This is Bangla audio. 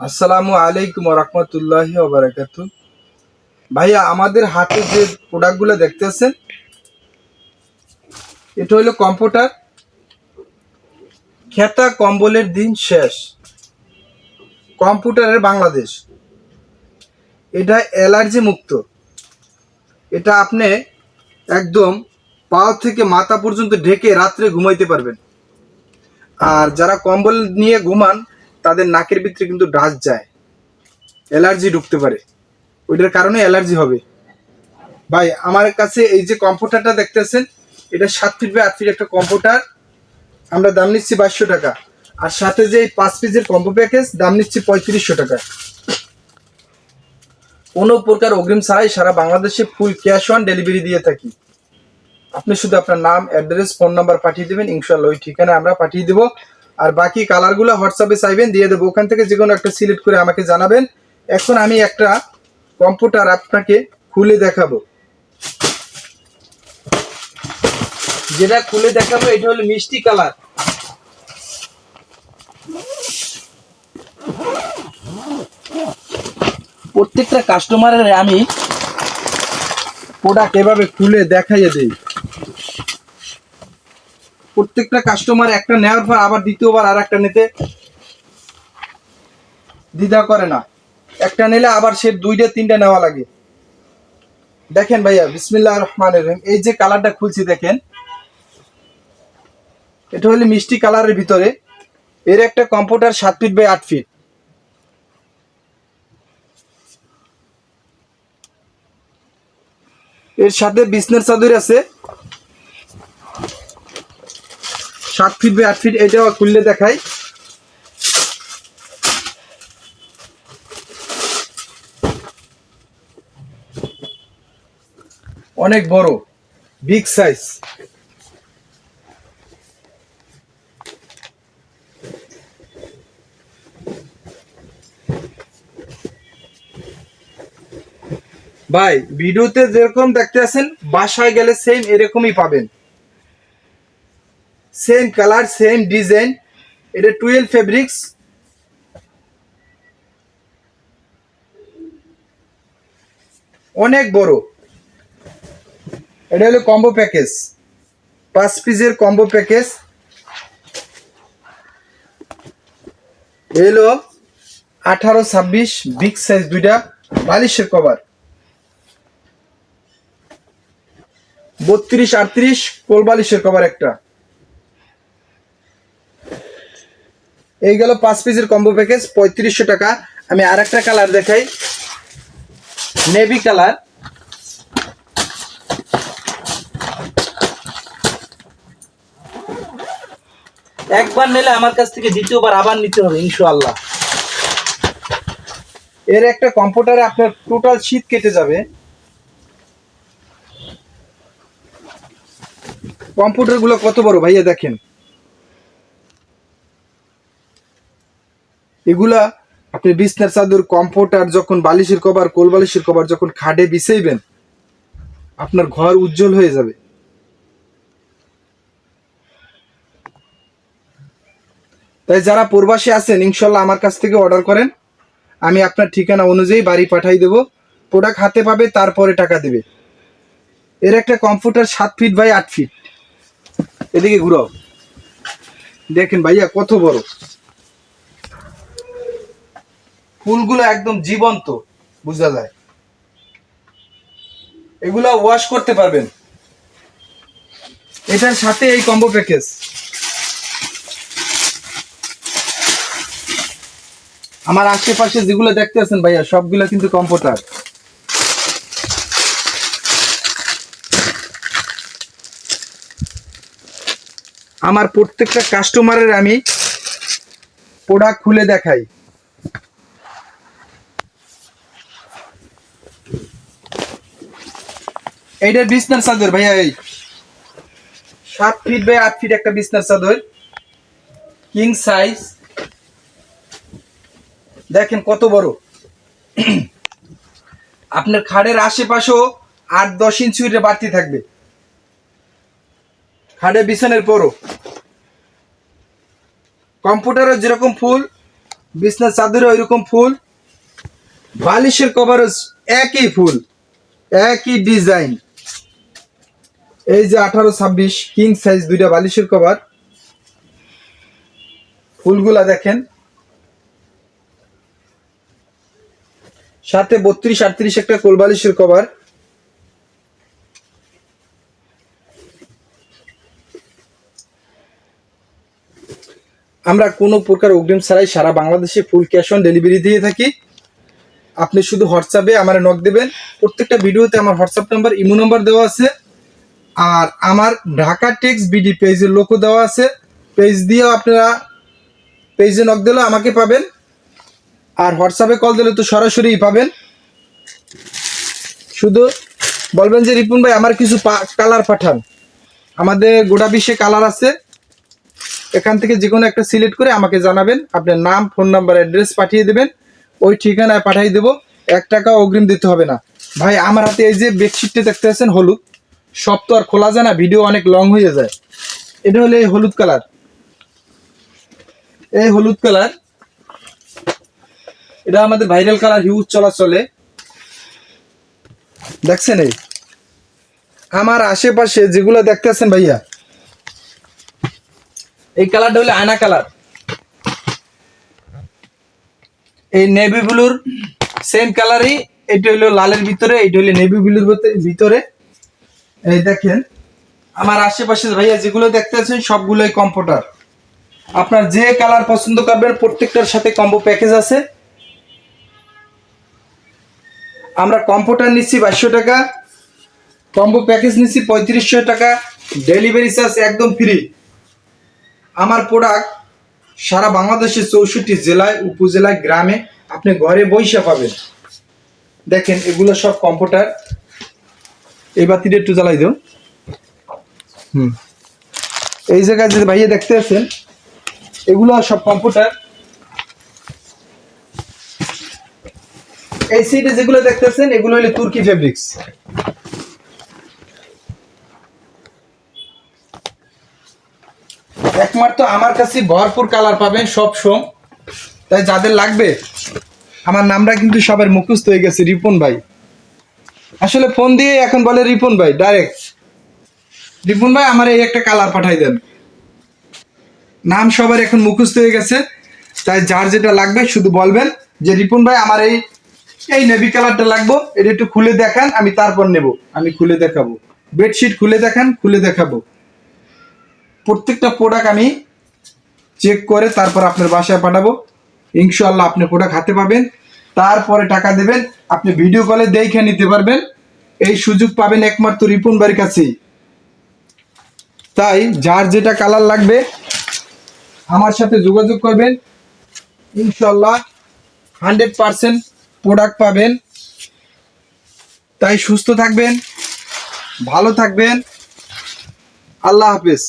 আসসালামু আলাইকুম রহমতুল্লাহি ওয়া বারাকাতু। ভাইয়া, আমাদের হাতে যে প্রোডাক্টগুলো দেখতেছেন, এটা হলো কম্পিউটার। খেতা কম্বলের দিন শেষ, কম্পিউটারের বাংলাদেশ। এটা অ্যালার্জি মুক্ত। এটা আপনি একদম পা থেকে মাথা পর্যন্ত ঢেকে রাত্রে ঘুমাইতে পারবেন। আর যারা কম্বল নিয়ে ঘুমান, তাদের নাকের ভিতরে কিন্তু ডাস্ট যায়, অ্যালার্জি ঢুকতে পারে। ওইটার কারণে অ্যালার্জি হবে। ভাই, আমার কাছে এই যে কম্পিউটারটা দেখতেছেন, এটা 7 ফিট বাই 8 ফিট একটা কম্পিউটার। আমরা দাম নিচ্ছি 2200 টাকা। আর সাথে যে 5 পিসের কম্বো প্যাকেজ, দাম নিচ্ছি 3500 টাকা। কোনো প্রকার অগ্রিম ছাড়াই সারা বাংলাদেশে ফুল ক্যাশ অন ডেলিভারি দিয়ে থাকি। আপনি শুধু আপনার নাম, অ্যাড্রেস, ফোন নাম্বার পাঠিয়ে দেবেন, ইনশাল্লাহ ওই ঠিকানায় আমরা পাঠিয়ে দেবো। আর বাকি কালারগুলো হোয়াটসঅ্যাপে চাইবেন, দিয়ে দেবো। ওখান থেকে যে কোনো একটা সিলেক্ট করে আমাকে জানাবেন। এখন আমি একটা কম্পিউটার আপনাকে খুলে দেখাবো। যেটা খুলে দেখাবো এটা হলো মিষ্টি কালার। প্রত্যেকটা কাস্টমারের আমি প্রোডাক্ট এভাবে খুলে দেখাইয়ে দিই। প্রত্যেকটা কাস্টমার একটা নেওয়ার পর আবার দ্বিতীয়বার আর একটা নিতে দ্বিধা করে না। একটা নিলে আবার সে 2টা 3টা নেওয়া লাগে। দেখেন ভাইয়া, বিসমিল্লাহির রহমানির রহিম। এই যে কালারটা খুলছি দেখেন, এটা হলো মিষ্টি কালারের ভিতরে। এর একটা কম্পিউটার 7 ফিট বাই 8 ফিট। এর সাথে বিছনার চাদর আছে 7 ফিট বাই 8 ফিট। এটাও খুললে দেখাই। অনেক বড়, বিগ সাইজ। ভাই, ভিডিওতে যেরকম দেখতে আছেন, বাসায় গেলে সেম এরকমই পাবেন। Same colour, same design. এটা 12 ফেব্রিক্স। অনেক বড়। এটা হলো কম্বো প্যাকেজ, 5 পিসের কম্বো প্যাকেজ। এলো 18-26 বিগ সাইজ, 2টা বালিশের কভার। 32-38 কোল বালিশের কভার একটা। এই গেল 5 পিসের কম্বো প্যাকেজ, 3500 টাকা। আমি আর একটা কালার দেখাই, নেভি কালার। একবার নিলে আমার কাছ থেকে দ্বিতীয়বার আবার নিতে হবে ইনশাআল্লাহ। এর একটা কম্পিউটারে আপনার টোটাল শীত কেটে যাবে। কম্পিউটার গুলো কত বড় ভাইয়া দেখেন। এগুলা আপনি বিছনার চাদর, কম্পিউটার, যখন বালিশের কভার, কোল বালিশের কভার যখন খাটে বিছাইবেন, আপনার ঘর উজ্জ্বল হয়ে যাবে। তাই যারা প্রবাসী আছেন, ইনশাল্লাহ আমার কাছ থেকে অর্ডার করেন। আমি আপনার ঠিকানা অনুযায়ী বাড়ি পাঠাই দেবো। প্রোডাক্ট হাতে পাবে, তারপরে টাকা দেবে। এর একটা কম্পিউটার 7 ফিট বাই 8 ফিট। এদিকে ঘুরাও, দেখেন ভাইয়া কত বড়। ফুলগুলো একদম জীবন্ত, বোঝা যায়। এগুলা ওয়াশ করতে পারবেন। এটার সাথে এই কম্বো প্যাকেজ। আমার আশেপাশে যেগুলো দেখতে আছেন ভাইয়া, সবগুলো কিন্তু কম্পিউটার। আমার প্রত্যেকটা কাস্টমারের আমি প্রোডাক্ট খুলে দেখাই। এইটার বিছনার চাদর ভাইয়া, এই 7 ফিট বাই 8 ফিট একটা বিছনার চাদর, কিং সাইজ। দেখেন কত বড়। আপনার খাটের আশেপাশেও 8-10 ইঞ্চি বাড়তি থাকবে। খাটে বিছানের পরও কম্পিউটারের যেরকম ফুল, বিছনার চাদরে ওইরকম ফুল, বালিশের কভারও একই ফুল, একই ডিজাইন। এই যে 18-26 কিং সাইজ দুইটা বালিশের কভার, ফুলগুলা দেখেন। সাথে 32-38 একটা কোল বালিশের কভার। আমরা কোনো প্রকার অগ্রিম ছাড়াই সারা বাংলাদেশে ফুল ক্যাশ অন ডেলিভারি দিয়ে থাকি। আপনি শুধু হোয়াটসঅ্যাপে আমার নক দেবেন। প্রত্যেকটা ভিডিওতে আমার হোয়াটসঅ্যাপ নাম্বার, ইমো নাম্বার দেওয়া আছে। আর আমার ঢাকা টেক্স বিডি পেজের লোকও দেওয়া আছে। পেজ দিয়েও আপনারা পেজে নক দিলেও আমাকে পাবেন, আর হোয়াটসঅ্যাপে কল দিলে তো সরাসরি পাবেন। শুধু বলবেন যে রিপন ভাই আমার কিছু কালার পাঠান। আমাদের গোটা বিশ্বে কালার আছে, এখান থেকে যে কোনো একটা সিলেক্ট করে আমাকে জানাবেন। আপনার নাম, ফোন নাম্বার, অ্যাড্রেস পাঠিয়ে দেবেন, ওই ঠিকানায় পাঠিয়ে দেবো। 1 টাকা অগ্রিম দিতে হবে না। ভাই আমার হাতে এই যে বেডশিটটা দেখতে পাচ্ছেন হলুদ, সব তো আর খোলা যায় না, ভিডিও অনেক লং হয়ে যায়। এটা হলো এই হলুদ কালার, এই হলুদ কালার, এটা আমাদের ভাইরাল কালার, হিউজ চলাচলে। দেখছেন এই আমার আশেপাশে যেগুলো দেখতেছেন ভাইয়া, এই কালারটা হলো আয়না কালার। এই নেভি ব্লুর সেম কালারই, এটা হলো লালের ভিতরে, এটা হলো নেভি ব্লুর ভিতরে। এই দেখেন আমার আশেপাশে ভাইয়া যেগুলো দেখতেছেন সবগুলোই কম্পিউটার। আপনার যে কালার পছন্দ করবেন প্রত্যেকটার সাথে কম্বো প্যাকেজ আছে। আমরা কম্পিউটার নিচ্ছি 2200 টাকা, কম্বো প্যাকেজ নিচ্ছি 3500 টাকা, ডেলিভারি চার্জ একদম ফ্রি। আমার প্রোডাক্ট সারা বাংলাদেশের 64 জেলায়, উপজেলায়, গ্রামে আপনি ঘরে বসে পাবেন। দেখেন এগুলো সব কম্পিউটার। এই বাতিটা একটু জ্বালাই দাও। এই জায়গায় যে ভাইয়া দেখতে আছেন এগুলো সব কম্পিউটার। এই সাইডে যেগুলো দেখতেছেন এগুলো হলো তুর্কি ফেব্রিক্স। একমাত্র আমার কাছে ভরপুর কালার পাবেন সব সময়। তাই যাদের লাগবে, আমার নামটা কিন্তু সবার মুখস্থ হয়ে গেছে, রিপন ভাই। আসলে ফোন দিয়ে এখন বলে রিপন ভাই ডাইরেক্ট, রিপন ভাই আমার এই একটা কালার পাঠাই দেন। নাম সবার এখন মুখস্থ হয়ে গেছে। তাই যার যেটা লাগবে শুধু বলবেন যে রিপন ভাই আমার এই এই নেভি কালারটা লাগবে, এটা একটু খুলে দেখান, আমি তারপর নেব। আমি খুলে দেখাবো, বেডশিট খুলে দেখান, খুলে দেখাবো। প্রত্যেকটা প্রোডাক্ট আমি চেক করে তারপর আপনার বাসায় পাঠাবো। ইনশাআল্লাহ আপনি প্রোডাক্ট হাতে পাবেন, তারপরে টাকা দেবেন। আপনি ভিডিও কলে দেখে নিতে পারবেন। এই সুযোগ পাবেন একমাত্র রিপন ভাইয়ের কাছেই। তাই যার যেটা কালার লাগবে আমার সাথে যোগাযোগ করবেন। ইনশাআল্লাহ 100% প্রোডাক্ট পাবেন। তাই সুস্থ থাকবেন, ভালো থাকবেন। আল্লাহ হাফেজ।